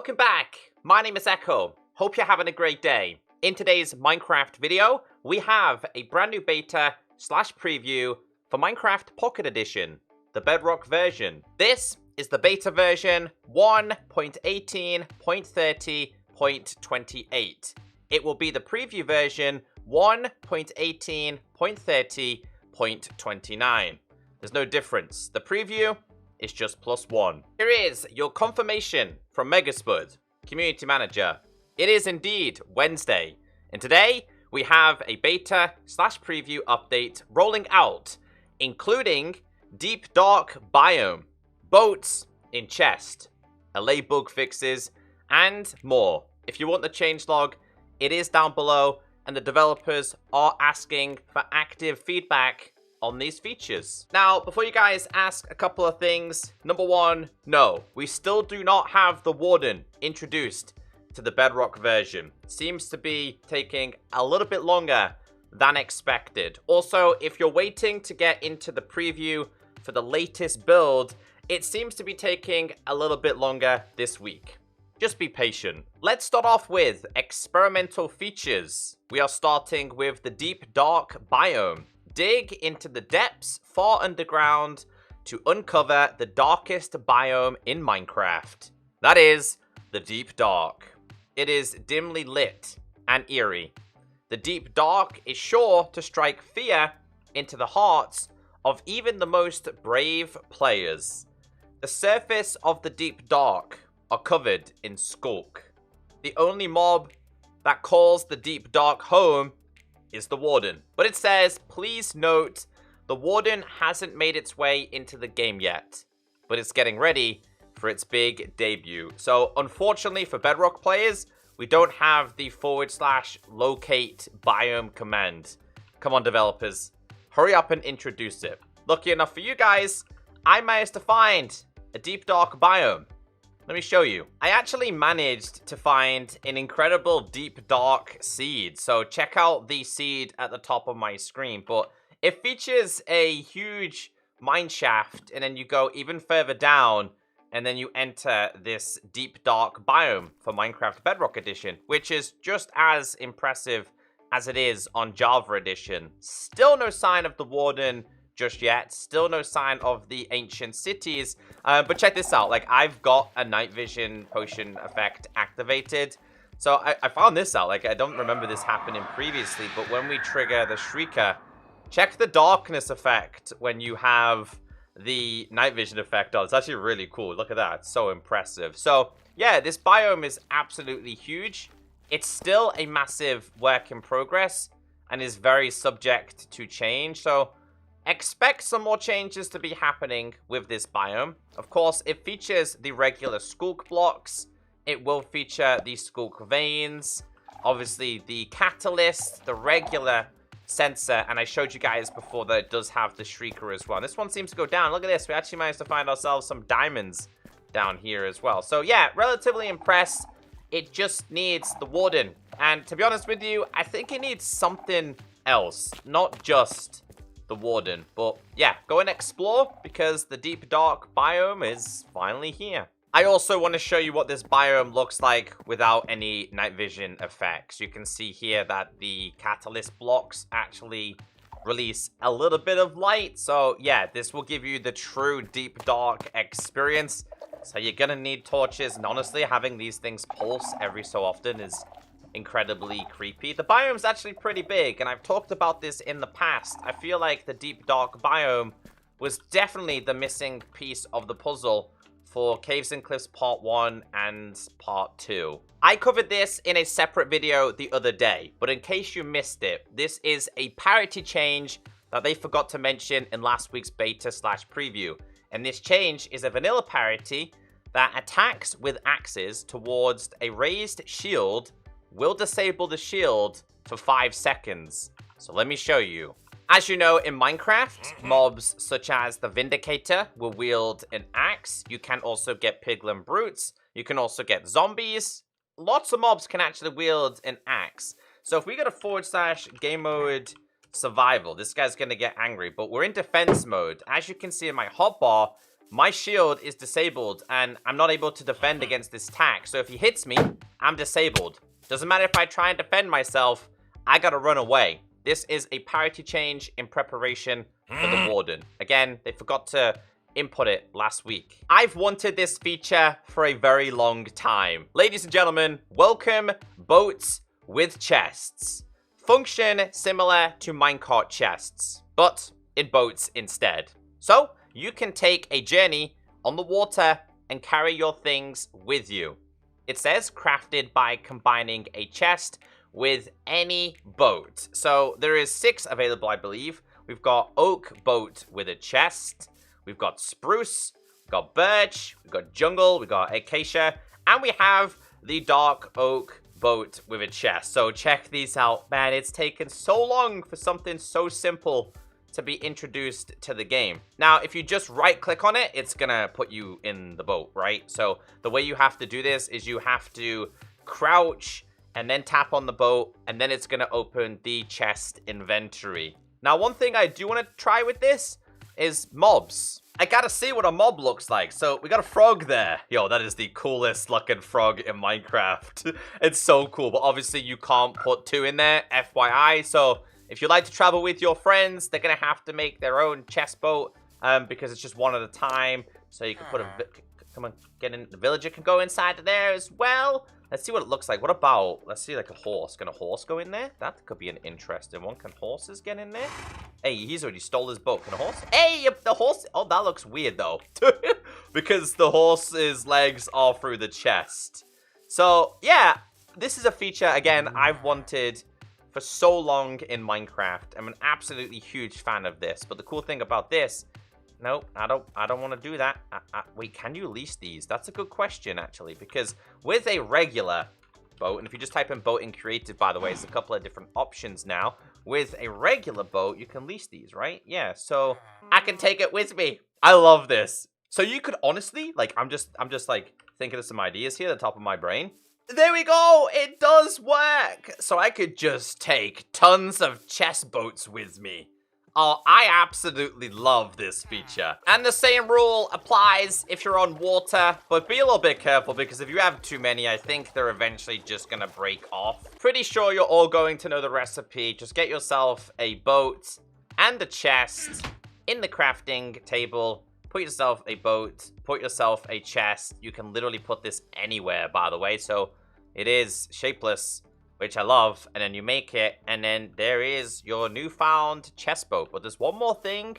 Welcome back. My name is Echo. Hope you're having a great day. In today's Minecraft video, we have a brand new beta slash preview for Minecraft Pocket Edition, the Bedrock version. This is the beta version 1.18.30.28. It will be the preview version 1.18.30.29. There's no difference. The preview is just +1. Here is your confirmation from Megaspud, Community Manager. It is indeed Wednesday, and today we have a beta slash preview update rolling out, including Deep Dark Biome, boats in chest, Allay bug fixes, and more. If you want the changelog, it is down below, and the developers are asking for active feedback on these features. Now, before you guys ask a couple of things, number one, no, we still do not have the Warden introduced to the Bedrock version. Seems to be taking a little bit longer than expected. Also, if you're waiting to get into the preview for the latest build, it seems to be taking a little bit longer this week. Just be patient. Let's start off with experimental features. We are starting with the Deep Dark Biome. Dig into the depths far underground to uncover the darkest biome in Minecraft. That is the Deep Dark. It is dimly lit and eerie. The Deep Dark is sure to strike fear into the hearts of even the most brave players. The surface of the Deep Dark are covered in skulk. The only mob that calls the Deep Dark home is the Warden. But it says, please note, the Warden hasn't made its way into the game yet, but it's getting ready for its big debut. So unfortunately for Bedrock players, we don't have the /locate biome command. Come on, developers, hurry up and introduce it. Lucky enough for you guys, I managed to find a Deep Dark biome. Let me show you. I actually managed to find an incredible Deep Dark seed. So check out the seed at the top of my screen. But it features a huge mine shaft, and then you go even further down, and then you enter this Deep Dark biome for Minecraft Bedrock Edition, which is just as impressive as it is on Java Edition. Still no sign of the Warden just yet. Still no sign of the ancient cities. But check this out. Like, I've got a night vision potion effect activated. So I found this out. Like, I don't remember this happening previously. But when we trigger the Shrieker, check the darkness effect when you have the night vision effect on. It's actually really cool. Look at that. It's so impressive. So, yeah, this biome is absolutely huge. It's still a massive work in progress and is very subject to change. So expect some more changes to be happening with this biome. Of course, it features the regular skulk blocks. It will feature the skulk veins, obviously the catalyst, the regular sensor, and I showed you guys before that it does have the Shrieker as well. This one seems to go down. Look at this. We actually managed to find ourselves some diamonds down here as well. So yeah, relatively impressed. It just needs the Warden. And to be honest with you, I think it needs something else, not just the Warden. But yeah, go and explore because the Deep Dark biome is finally here. I also want to show you what this biome looks like without any night vision effects. You can see here that the catalyst blocks actually release a little bit of light. So yeah, this will give you the true Deep Dark experience. So you're gonna need torches, and honestly, having these things pulse every so often is incredibly creepy. The biome's actually pretty big, and I've talked about this in the past. I feel like the Deep Dark biome was definitely the missing piece of the puzzle for Caves and Cliffs Part 1 and Part 2. I covered this in a separate video the other day, but in case you missed it, this is a parity change that they forgot to mention in last week's beta slash preview. And this change is a vanilla parity that attacks with axes towards a raised shield will disable the shield for 5 seconds. So let me show you. As you know, in Minecraft, mobs such as the Vindicator will wield an axe. You can also get piglin brutes. You can also get zombies. Lots of mobs can actually wield an axe. So if we go to / game mode survival, this guy's going to get angry. But we're in defense mode. As you can see in my hotbar, my shield is disabled and I'm not able to defend against this attack. So if he hits me, I'm disabled. Doesn't matter if I try and defend myself, I gotta run away. This is a parity change in preparation for the Warden. Again, they forgot to input it last week. I've wanted this feature for a very long time. Ladies and gentlemen, welcome boats with chests. Function similar to minecart chests, but in boats instead. So you can take a journey on the water and carry your things with you. It says crafted by combining a chest with any boat. So there is 6 available, I believe. We've got oak boat with a chest. We've got spruce, we've got birch, we've got jungle, we've got acacia, and we have the dark oak boat with a chest. So check these out. Man, it's taken so long for something so simple to be introduced to the game. Now, if you just right click on it, it's gonna put you in the boat, right? So the way you have to do this is you have to crouch and then tap on the boat, and then it's gonna open the chest inventory. Now, one thing I do want to try with this is mobs. I gotta see what a mob looks like. So we got a frog there. Yo, that is the coolest looking frog in Minecraft. It's so cool, but obviously you can't put 2 in there, FYI. So if you like to travel with your friends, they're gonna have to make their own chest boat because it's just one at a time. So you can put a, come on, get in. The villager can go inside of there as well. Let's see what it looks like. What about, let's see, like a horse. Can a horse go in there? That could be an interesting one. Can horses get in there? Hey, he's already stole his boat. Can a horse? Hey, the horse. Oh, that looks weird, though. Because the horse's legs are through the chest. So, yeah, this is a feature, again, I've wanted for so long in Minecraft. I'm an absolutely huge fan of this. But the cool thing about this, nope, I don't want to do that. Wait, can you lease these? That's a good question, actually, because with a regular boat, and if you just type in boat in creative, by the way, there's a couple of different options now. With a regular boat, you can lease these, right? Yeah, so I can take it with me. I love this. So you could honestly, like, I'm just like thinking of some ideas here at the top of my brain. There we go. It does work. So I could just take tons of chest boats with me. Oh, I absolutely love this feature. And the same rule applies if you're on water, but be a little bit careful because if you have too many, I think they're eventually just gonna break off. Pretty sure you're all going to know the recipe. Just get yourself a boat and a chest in the crafting table. Put yourself a boat, put yourself a chest. You can literally put this anywhere, by the way, so it is shapeless, which I love, and then you make it, and then there is your newfound chest boat. But there's one more thing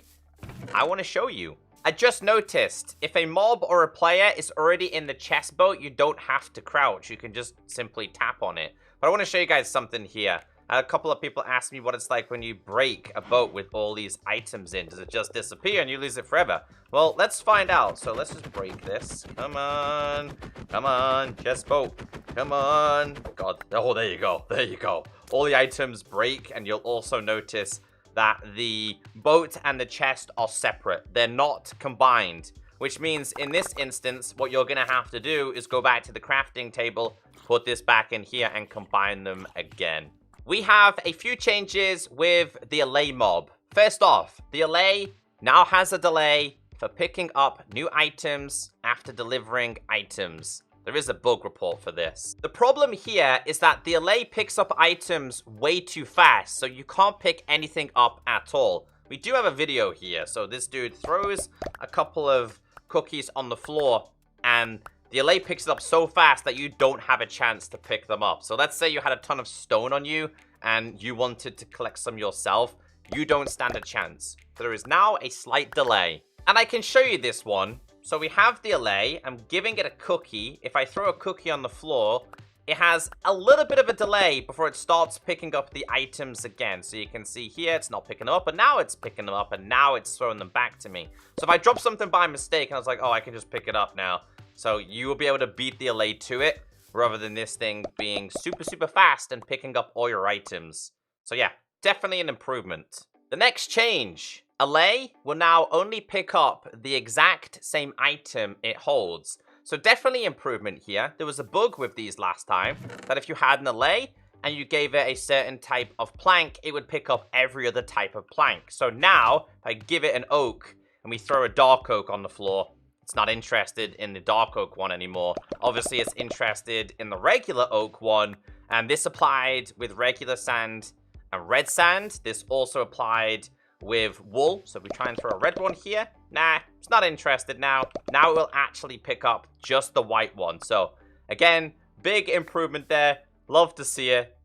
I want to show you. I just noticed, if a mob or a player is already in the chest boat, you don't have to crouch. You can just simply tap on it. But I want to show you guys something here. A couple of people asked me what it's like when you break a boat with all these items in. Does it just disappear and you lose it forever? Well, let's find out. So let's just break this. Come on. Come on. Chest boat. Come on. God. Oh, there you go. There you go. All the items break, and you'll also notice that the boat and the chest are separate. They're not combined, which means in this instance, what you're going to have to do is go back to the crafting table, put this back in here, and combine them again. We have a few changes with the Allay mob. First off, the Allay now has a delay for picking up new items after delivering items. There is a bug report for this. The problem here is that the Allay picks up items way too fast, so you can't pick anything up at all. We do have a video here. So this dude throws a couple of cookies on the floor, and the Allay picks it up so fast that you don't have a chance to pick them up. So let's say you had a ton of stone on you and you wanted to collect some yourself. You don't stand a chance. There is now a slight delay. And I can show you this one. So we have the Allay. I'm giving it a cookie. If I throw a cookie on the floor, it has a little bit of a delay before it starts picking up the items again. So you can see here, it's not picking them up, but now it's picking them up, and now it's throwing them back to me. So if I drop something by mistake, and I was like, oh, I can just pick it up now. So you will be able to beat the Allay to it, rather than this thing being super, super fast and picking up all your items. So yeah, definitely an improvement. The next change, Allay will now only pick up the exact same item it holds. So definitely improvement here. There was a bug with these last time, that if you had an Allay and you gave it a certain type of plank, it would pick up every other type of plank. So now, if I give it an oak and we throw a dark oak on the floor, It's not interested in the dark oak one anymore. Obviously, it's interested in the regular oak one. And this applied with regular sand and red sand. This also applied with wool. So if we try and throw a red one here, nah, it's not interested now. Now it will actually pick up just the white one. So again, big improvement there. Love to see it.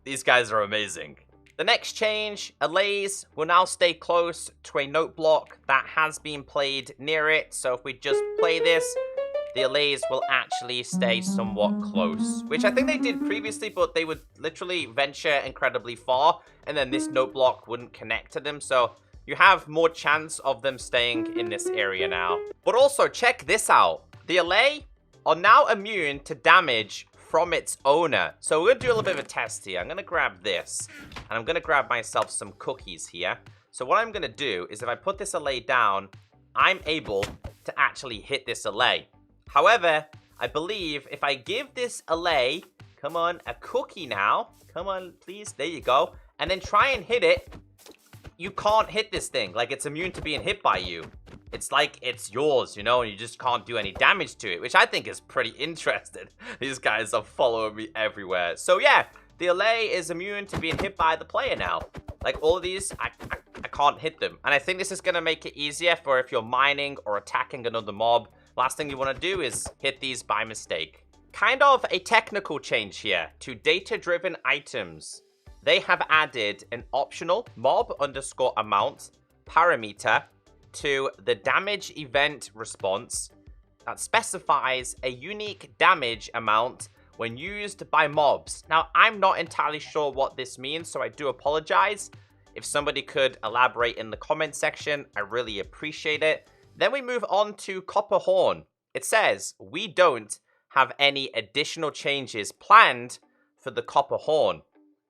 These guys are amazing. The next change, Allays will now stay close to a note block that has been played near it. So if we just play this, the Allays will actually stay somewhat close, which I think they did previously, but they would literally venture incredibly far, and then this note block wouldn't connect to them. So you have more chance of them staying in this area now. But also, check this out. The Allay are now immune to damage from its owner. So we're going to do a little bit of a test here. I'm going to grab this, and I'm going to grab myself some cookies here. So what I'm going to do is if I put this Allay down, I'm able to actually hit this Allay. However, I believe if I give this Allay, come on, a cookie now. Come on, please. There you go. And then try and hit it. You can't hit this thing. Like, it's immune to being hit by you. It's like it's yours, you know, and you just can't do any damage to it, which I think is pretty interesting. These guys are following me everywhere. So, yeah, the Allay is immune to being hit by the player now. Like, all of these, I can't hit them. And I think this is going to make it easier for if you're mining or attacking another mob. Last thing you want to do is hit these by mistake. Kind of a technical change here to data-driven items. They have added an optional mob_amount parameter to the damage event response that specifies a unique damage amount when used by mobs. Now, I'm not entirely sure what this means, so I do apologize. If somebody could elaborate in the comment section, I really appreciate it. Then we move on to Copper Horn. It says, we don't have any additional changes planned for the Copper Horn,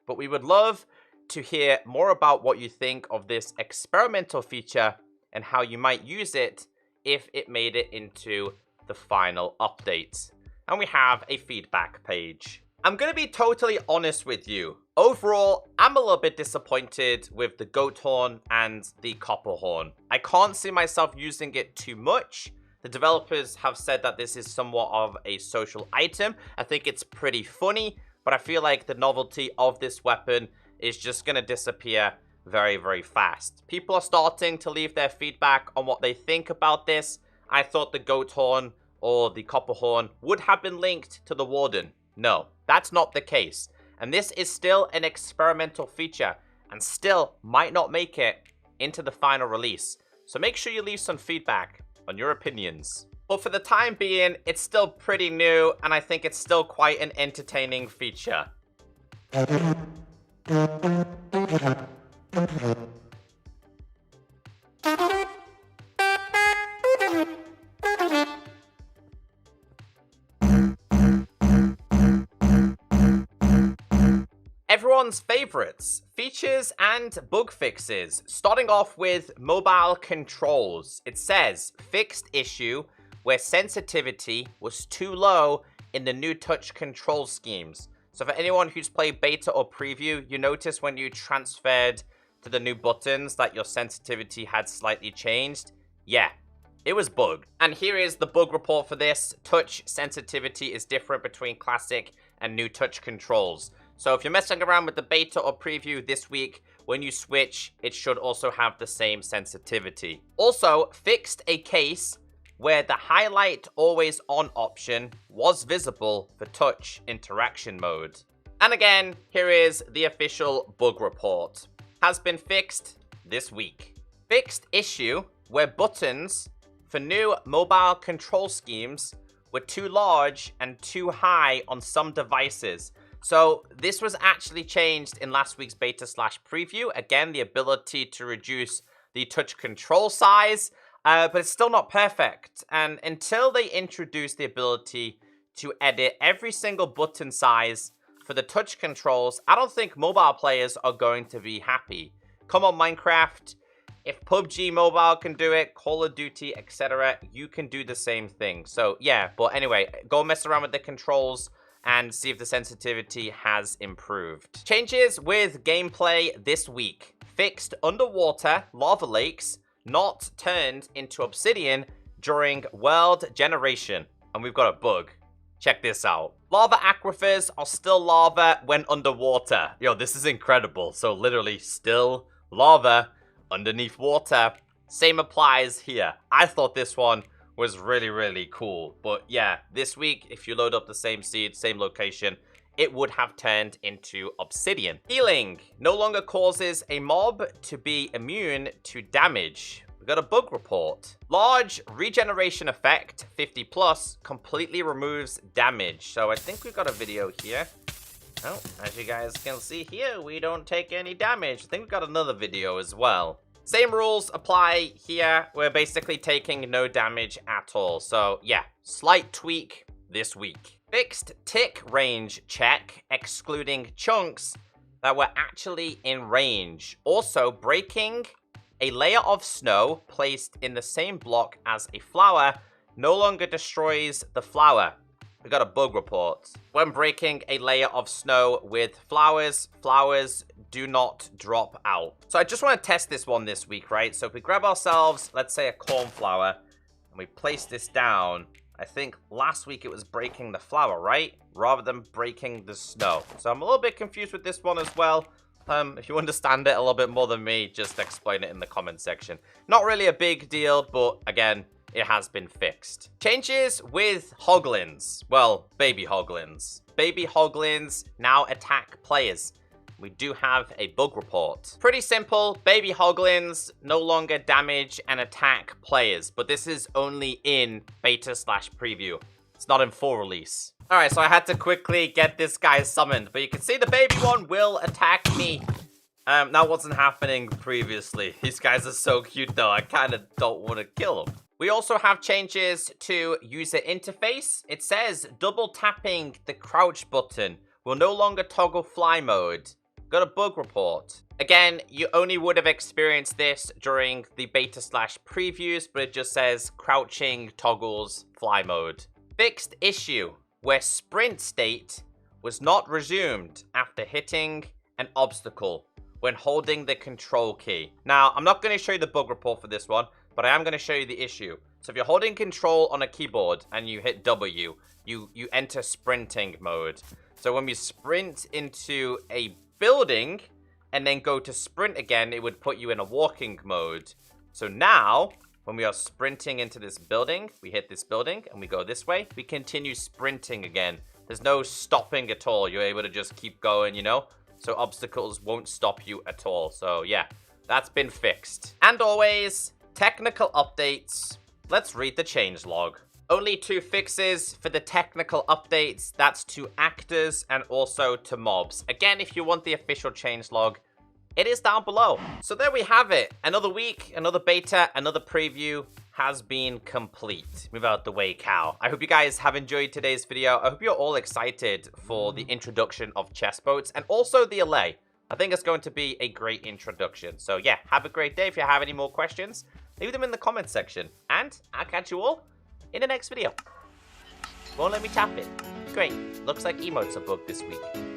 but we would love to hear more about what you think of this experimental feature and how you might use it if it made it into the final update. And we have a feedback page. I'm going to be totally honest with you. Overall, I'm a little bit disappointed with the goat horn and the copper horn. I can't see myself using it too much. The developers have said that this is somewhat of a social item. I think it's pretty funny, but I feel like the novelty of this weapon is just going to disappear very, very fast. People are starting to leave their feedback on what they think about this. I thought the goat horn or the copper horn would have been linked to the warden. No, that's not the case. And this is still an experimental feature and still might not make it into the final release. So make sure you leave some feedback on your opinions. But for the time being, it's still pretty new and I think it's still quite an entertaining feature. Everyone's favorites, features and bug fixes. Starting off with mobile controls. It says, fixed issue where sensitivity was too low in the new touch control schemes. So for anyone who's played beta or preview, you notice when you transferred to the new buttons that your sensitivity had slightly changed. Yeah, it was bugged. And here is the bug report for this. Touch sensitivity is different between classic and new touch controls. So if you're messing around with the beta or preview this week, when you switch, it should also have the same sensitivity. Also, fixed a case where the highlight always on option was visible for touch interaction mode. And again, here is the official bug report. Has been fixed this week. Fixed issue where buttons for new mobile control schemes were too large and too high on some devices. So this was actually changed in last week's beta/preview. Again, the ability to reduce the touch control size, but it's still not perfect. And until they introduce the ability to edit every single button size for the touch controls, I don't think mobile players are going to be happy. Come on, Minecraft. If PUBG Mobile can do it, Call of Duty, etc., you can do the same thing. So yeah, but anyway, go mess around with the controls and see if the sensitivity has improved. Changes with gameplay this week. Fixed underwater lava lakes not turned into obsidian during world generation. And we've got a bug. Check this out. Lava aquifers are still lava when underwater. Yo, this is incredible. So literally still lava underneath water. Same applies here. I thought this one was really, really cool. But yeah, this week, if you load up the same seed, same location, it would have turned into obsidian. Healing no longer causes a mob to be immune to damage. We got a bug report. Large regeneration effect, 50 plus, completely removes damage. So I think we've got a video here. Oh, as you guys can see here, we don't take any damage. I think we've got another video as well. Same rules apply here. We're basically taking no damage at all. So yeah, slight tweak this week. Fixed tick range check, excluding chunks that were actually in range. Also, breaking a layer of snow placed in the same block as a flower no longer destroys the flower. We got a bug report. When breaking a layer of snow with flowers, flowers do not drop out. So I just want to test this one this week, right? So if we grab ourselves, let's say a cornflower, and we place this down, I think last week it was breaking the flower, right? Rather than breaking the snow. So I'm a little bit confused with this one as well. If you understand it a little bit more than me, just explain it in the comment section. Not really a big deal, but again, it has been fixed. Changes with Hoglins. Well, baby Hoglins. Baby Hoglins now attack players. We do have a bug report. Pretty simple. Baby Hoglins no longer damage and attack players, but this is only in beta/preview. It's not in full release. All right, so I had to quickly get this guy summoned, but you can see the baby one will attack me. That wasn't happening previously. These guys are so cute though. I kind of don't want to kill them. We also have changes to user interface. It says double tapping the crouch button will no longer toggle fly mode. Got a bug report. Again, you only would have experienced this during the beta/previews, but it just says crouching toggles fly mode. Fixed issue where sprint state was not resumed after hitting an obstacle when holding the control key. Now, I'm not going to show you the bug report for this one, but I am going to show you the issue. So if you're holding control on a keyboard and you hit W, you enter sprinting mode. So when you sprint into a building and then go to sprint again, it would put you in a walking mode. So now, when we are sprinting into this building, we hit this building and we go this way, we continue sprinting again. There's no stopping at all. You're able to just keep going, you know? So obstacles won't stop you at all. So yeah, that's been fixed. And always, technical updates. Let's read the changelog. Only 2 fixes for the technical updates. That's to actors and also to mobs. Again, if you want the official changelog, it is down below. So there we have it. Another week, another beta, another preview has been complete. Move out the way, cow. I hope you guys have enjoyed today's video. I hope you're all excited for the introduction of chess boats and also the Allay. I think it's going to be a great introduction. So yeah, have a great day. If you have any more questions, leave them in the comment section. And I'll catch you all in the next video. Won't let me tap it. Great. Looks like emotes are bugged this week.